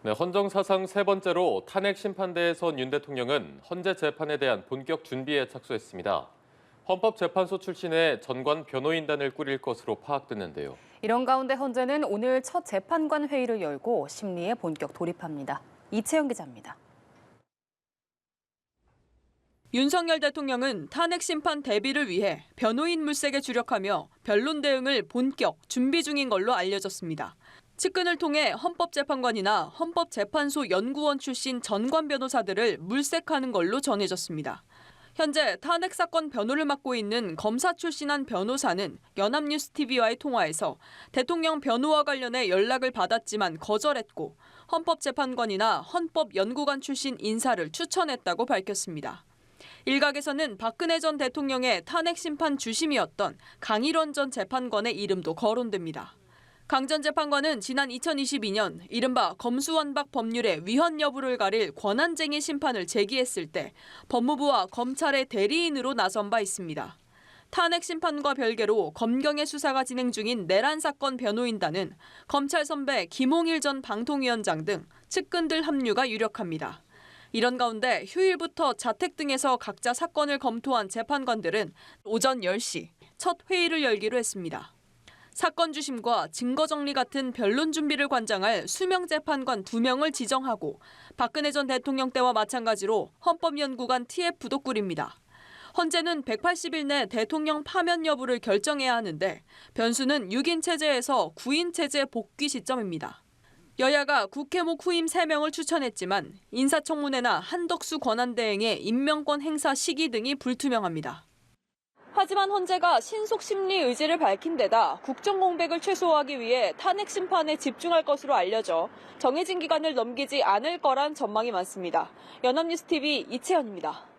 네, 헌정 사상 세 번째로 탄핵 심판대에 선 윤 대통령은 헌재 재판에 대한 본격 준비에 착수했습니다. 헌법재판소 출신의 전관 변호인단을 꾸릴 것으로 파악됐는데요. 이런 가운데 헌재는 오늘 첫 재판관 회의를 열고 심리에 본격 돌입합니다. 이채영 기자입니다. 윤석열 대통령은 탄핵 심판 대비를 위해 변호인 물색에 주력하며 변론 대응을 본격 준비 중인 걸로 알려졌습니다. 측근을 통해 헌법재판관이나 헌법재판소 연구원 출신 전관 변호사들을 물색하는 걸로 전해졌습니다. 현재 탄핵 사건 변호를 맡고 있는 검사 출신한 변호사는 연합뉴스TV와의 통화에서 대통령 변호와 관련해 연락을 받았지만 거절했고 헌법재판관이나 헌법연구관 출신 인사를 추천했다고 밝혔습니다. 일각에서는 박근혜 전 대통령의 탄핵 심판 주심이었던 강일원 전 재판관의 이름도 거론됩니다. 강 전 재판관은 지난 2022년 이른바 검수완박 법률의 위헌 여부를 가릴 권한쟁의 심판을 제기했을 때 법무부와 검찰의 대리인으로 나선 바 있습니다. 탄핵 심판과 별개로 검경의 수사가 진행 중인 내란 사건 변호인단은 검찰 선배 김홍일 전 방통위원장 등 측근들 합류가 유력합니다. 이런 가운데 휴일부터 자택 등에서 각자 사건을 검토한 재판관들은 오전 10시 첫 회의를 열기로 했습니다. 사건 주심과 증거 정리 같은 변론 준비를 관장할 수명 재판관 2명을 지정하고 박근혜 전 대통령 때와 마찬가지로 헌법연구관 TF도 꾸립니다. 헌재는 180일 내 대통령 파면 여부를 결정해야 하는데 변수는 6인 체제에서 9인 체제 복귀 시점입니다. 여야가 국회목 후임 3명을 추천했지만 인사청문회나 한덕수 권한대행의 임명권 행사 시기 등이 불투명합니다. 하지만 헌재가 신속 심리 의지를 밝힌 데다 국정 공백을 최소화하기 위해 탄핵 심판에 집중할 것으로 알려져 정해진 기간을 넘기지 않을 거란 전망이 많습니다. 연합뉴스TV 이채연입니다.